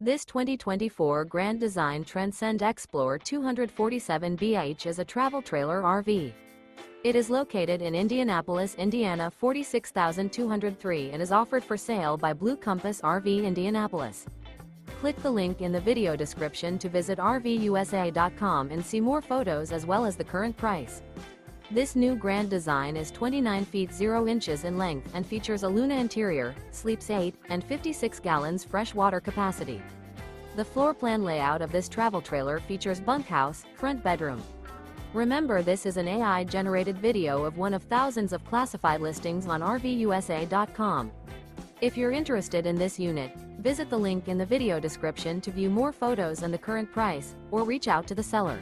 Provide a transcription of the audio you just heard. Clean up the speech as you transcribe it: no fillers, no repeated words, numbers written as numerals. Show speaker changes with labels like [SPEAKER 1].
[SPEAKER 1] This 2024 Grand Design Transcend Xplor 247BH is a travel trailer RV. It is located in Indianapolis, Indiana 46203 and is offered for sale by Blue Compass RV Indianapolis. Click the link in the video description to visit RVUSA.com and see more photos as well as the current price. This new Grand Design is 29 feet 0 inches in length and features a Luna interior, sleeps 8, and 56 gallons fresh water capacity. The floor plan layout of this travel trailer features bunkhouse, front bedroom. Remember, this is an AI-generated video of one of thousands of classified listings on RVUSA.com. If you're interested in this unit, visit the link in the video description to view more photos and the current price, or reach out to the seller.